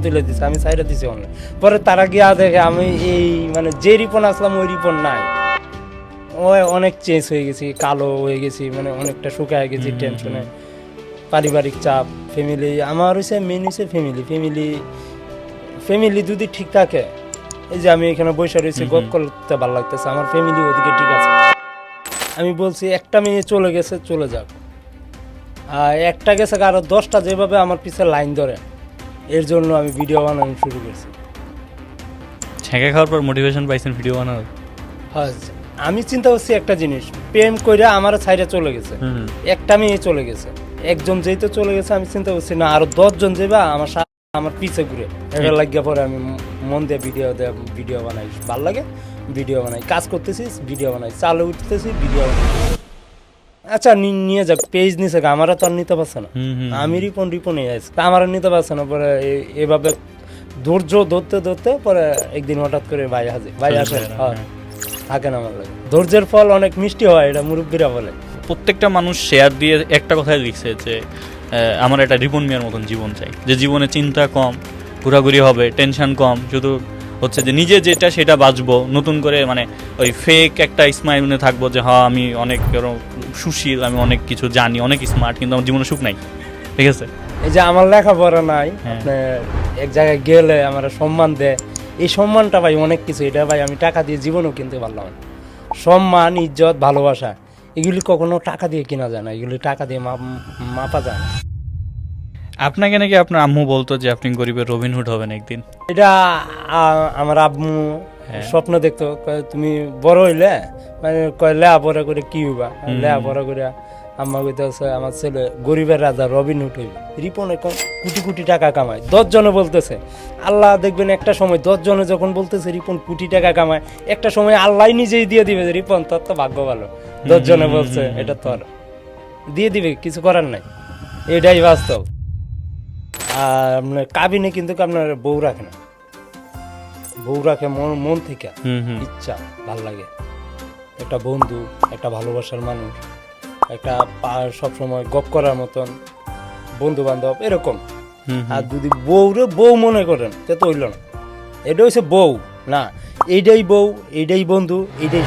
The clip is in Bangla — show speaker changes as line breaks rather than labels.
তুলে দিছে, আমি সাইডে দিছি অনলাইন। পরে তারা গিয়া দেখে আমি এই মানে যে রিপন আসলাম ওই রিপন নাই, ও অনেক চেঞ্জ হয়ে গেছি, কালো হয়ে গেছি, মানে অনেকটা শুকায় গেছি টেনশনে, পারিবারিক চাপ, ফ্যামিলি আমার হয়েছে মেন হয়েছে ফ্যামিলি যদি ঠিক থাকে, এই যে আমি এখানে বসে রয়েছি গপ করতে ভালো লাগতেছে, আমার ফ্যামিলি ওদিকে ঠিক আছে। আমি বলছি একটা মেয়ে চলে গেছে, চলে যাক, আর একটা গেছে আরো 10টা যেভাবে আমার পিছে লাইন ধরে, এর জন্য আমি ভিডিও বানানো শুরু করছি।
ছেঁকে খাওয়ার পর মোটিভেশন পাইছেন ভিডিও বানানোর?
হ্যাঁ, আমি চিন্তা করছি একটা জিনিস, প্রেম কইরা আমার সাইডে চলে গেছে, একটা মেয়ে চলে গেছে, একজন যেহেতু চলে গেছে, আমি চিন্তা করছি না আরো 10 জন যাবা আমার পিছে ঘুরে, এটা লাগিয়া পরে আমি মন দিয়ে ভিডিও বানাই, ভালো লাগে ভিডিও বানাই, কাজ করতেছি ভিডিও বানাই, চালে উঠতেছি ভিডিও বানাই। আচ্ছা নিয়ে যাক, পেজ নিছে, আমারও তো আর নিতে পারছে না, আমি রিপন আছে, আমার নিতে পারছে না। পরে এভাবে ধৈর্য ধরতে পরে একদিন হঠাৎ করে ভাই আসে, থাকেন আমার লাগে। ধৈর্যের ফল অনেক মিষ্টি হয়, এটা মুরব্বীরা বলে।
প্রত্যেকটা মানুষ শেয়ার দিয়ে একটা কথাই লিখছে যে আমার একটা রিপন মিয়ার মতন জীবন চাই, যে জীবনে চিন্তা কম, ঘোরাঘুরি হবে, টেনশন কম, শুধু হচ্ছে যে নিজে যেটা সেটা বাঁচবো, নতুন করে মানে ওই ফেক একটা স্মাইলে থাকবো যে হ্যাঁ আমি অনেক সুশীল, আমি অনেক কিছু জানি, অনেক স্মার্ট, কিন্তু আমার জীবনে সুখ নাই। ঠিক আছে,
এই যে আমার লেখাপড়া নাই, আপনার এক জায়গায় গেলে আমার সম্মান দেয়, এই সম্মানটা ভাই অনেক কিছু, এটা ভাই আমি টাকা দিয়ে জীবনও কিনতে পারলাম না। সম্মান, ইজ্জত, ভালোবাসা এগুলি কখনো টাকা দিয়ে কেনা যায় না, এগুলি টাকা দিয়ে মাপা যায় না।
আপনাকে নাকি আপনার আম্মু বলতো যে আপনি গরিবের রবিনহুড হবেন একদিন?
এটা আমার আম্মু স্বপ্ন দেখতো, কয় তুমি বড় হইলে মানে কয় লেখাপড়া করে কি হইবা, লেখাপড়া করে আম্মা কইতেছে আমার ছেলে গরিবের রাজা রবিনহুড হইবে। রিপন এখন কোটি কোটি টাকা কামায়, 10 জনে বলতেছে, আল্লাহ দেখবেন একটা সময় 10 জনে যখন বলতেছে রিপন কোটি টাকা কামায়, একটা সময় আল্লাহ নিজেই দিয়ে দিবে যে রিপন তোর তো ভাগ্য ভালো, 10 জনে বলছে, এটা তোর দিয়ে দিবে, কিছু করার নাই, এটাই বাস্তব। আর আপনার কাবিনে কিন্তু আপনার বউ রাখে না, বউ রাখে মন থেকে, ইচ্ছা, ভাল লাগে, একটা বন্ধু, একটা ভালোবাসার মানুষ, একটা সবসময় গপ করার মতন বন্ধু বান্ধব, এরকম। আর যদি বউ মনে করেন তে তো হইল না, এটা হচ্ছে বউ না, এইটাই বউ, এইটাই বন্ধু, এইটাই